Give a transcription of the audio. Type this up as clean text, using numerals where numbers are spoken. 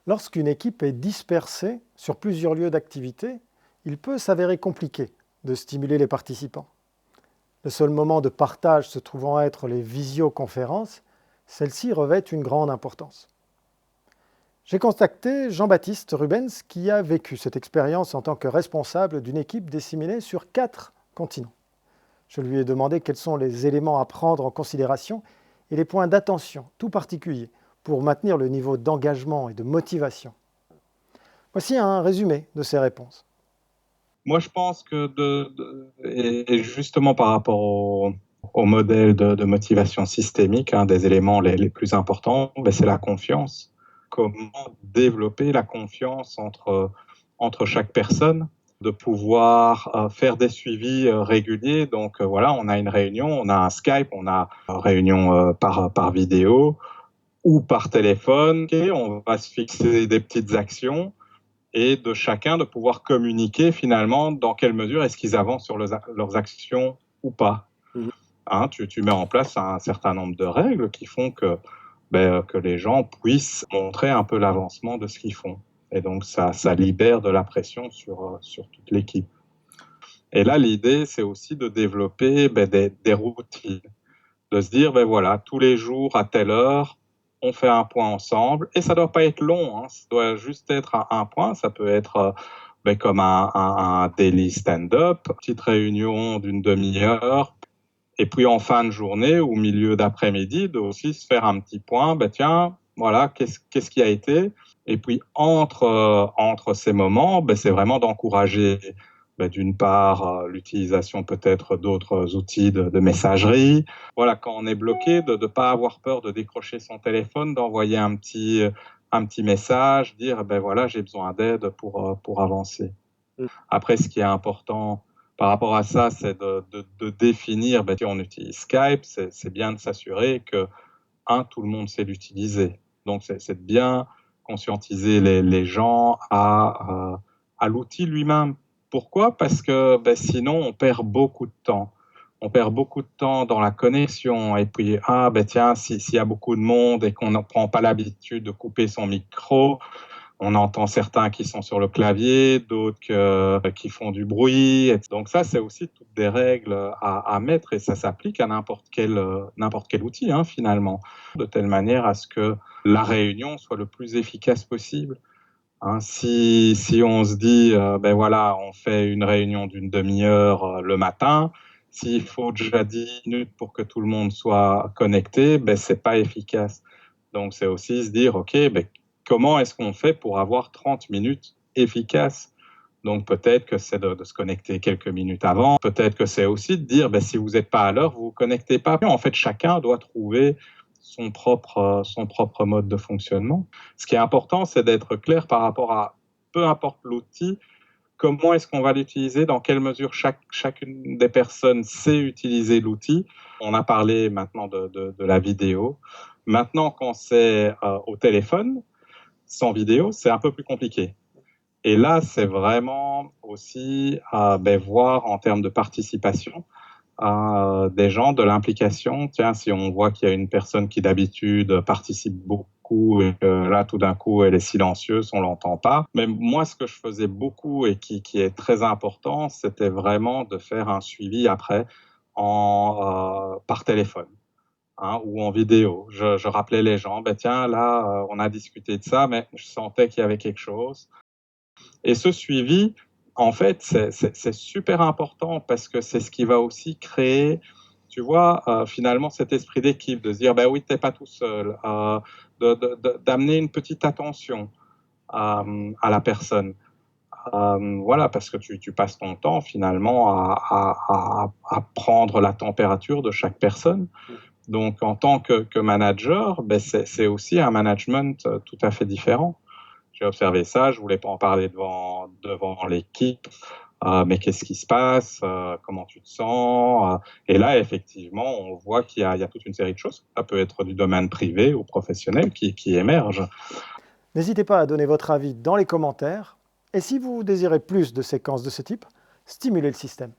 Lorsqu'une équipe est dispersée sur plusieurs lieux d'activité, il peut s'avérer compliqué de stimuler les participants. Le seul moment de partage se trouvant être les visioconférences, celles-ci revêtent une grande importance. J'ai contacté Jean-Baptiste Rubens qui a vécu cette expérience en tant que responsable d'une équipe disséminée sur 4 continents. Je lui ai demandé quels sont les éléments à prendre en considération et les points d'attention tout particuliers pour maintenir le niveau d'engagement et de motivation. Voici un résumé de ses réponses. Moi, je pense que, et justement par rapport au modèle de motivation systémique, un des éléments les plus importants, c'est la confiance. Comment développer la confiance entre chaque personne, de pouvoir faire des suivis réguliers. Donc voilà, on a une réunion, on a un Skype, on a une réunion par vidéo ou par téléphone. Et on va se fixer des petites actions et de chacun de pouvoir communiquer finalement dans quelle mesure est-ce qu'ils avancent sur leurs actions ou pas. Hein, tu mets en place un certain nombre de règles qui font que les gens puissent montrer un peu l'avancement de ce qu'ils font. Et donc, ça libère de la pression sur toute l'équipe. Et là, l'idée, c'est aussi de développer des routines, de se dire, voilà, tous les jours, à telle heure, on fait un point ensemble. Et ça ne doit pas être long, hein, ça doit juste être un point. Ça peut être comme un daily stand-up, petite réunion d'une demi-heure. Et puis en fin de journée ou milieu d'après-midi, de aussi se faire un petit point, tiens, voilà, qu'est-ce qui a été. Et puis entre ces moments, c'est vraiment d'encourager d'une part l'utilisation peut-être d'autres outils de messagerie. Voilà, quand on est bloqué, de ne pas avoir peur de décrocher son téléphone, d'envoyer un petit message, dire voilà, j'ai besoin d'aide pour avancer. Après, ce qui est important par rapport à ça, c'est de définir, si on utilise Skype, c'est bien de s'assurer que, tout le monde sait l'utiliser. Donc, c'est de bien conscientiser les gens à l'outil lui-même. Pourquoi ? Parce que sinon, on perd beaucoup de temps. On perd beaucoup de temps dans la connexion. Et puis, tiens, s'il y a beaucoup de monde et qu'on ne prend pas l'habitude de couper son micro, on entend certains qui sont sur le clavier, d'autres qui font du bruit. Donc ça, c'est aussi toutes des règles à mettre et ça s'applique à n'importe quel outil, finalement, de telle manière à ce que la réunion soit le plus efficace possible. Si on se dit, voilà, on fait une réunion d'une demi-heure le matin, s'il faut déjà 10 minutes pour que tout le monde soit connecté, c'est pas efficace. Donc c'est aussi se dire, ok, comment est-ce qu'on fait pour avoir 30 minutes efficaces ? Donc peut-être que c'est de se connecter quelques minutes avant. Peut-être que c'est aussi de dire, si vous n'êtes pas à l'heure, vous ne vous connectez pas. En fait, chacun doit trouver son propre mode de fonctionnement. Ce qui est important, c'est d'être clair par rapport à, peu importe l'outil, comment est-ce qu'on va l'utiliser, dans quelle mesure chacune des personnes sait utiliser l'outil. On a parlé maintenant de la vidéo. Maintenant, quand c'est au téléphone, sans vidéo, c'est un peu plus compliqué. Et là, c'est vraiment aussi voir en termes de participation des gens, de l'implication. Tiens, si on voit qu'il y a une personne qui d'habitude participe beaucoup et que là, tout d'un coup, elle est silencieuse, on l'entend pas. Mais moi, ce que je faisais beaucoup et qui est très important, c'était vraiment de faire un suivi après par téléphone. Ou en vidéo. Je rappelais les gens, tiens, là, on a discuté de ça, mais je sentais qu'il y avait quelque chose. Et ce suivi, en fait, c'est super important parce que c'est ce qui va aussi créer, tu vois, finalement, cet esprit d'équipe, de se dire, oui, tu n'es pas tout seul, d'amener une petite attention à la personne. Voilà, parce que tu passes ton temps finalement à prendre la température de chaque personne. Donc, en tant que manager, c'est aussi un management tout à fait différent. J'ai observé ça, je ne voulais pas en parler devant l'équipe, mais qu'est-ce qui se passe, comment tu te sens et là, effectivement, on voit qu'il y a toute une série de choses. Ça peut être du domaine privé ou professionnel qui émergent. N'hésitez pas à donner votre avis dans les commentaires. Et si vous désirez plus de séquences de ce type, stimulez le système.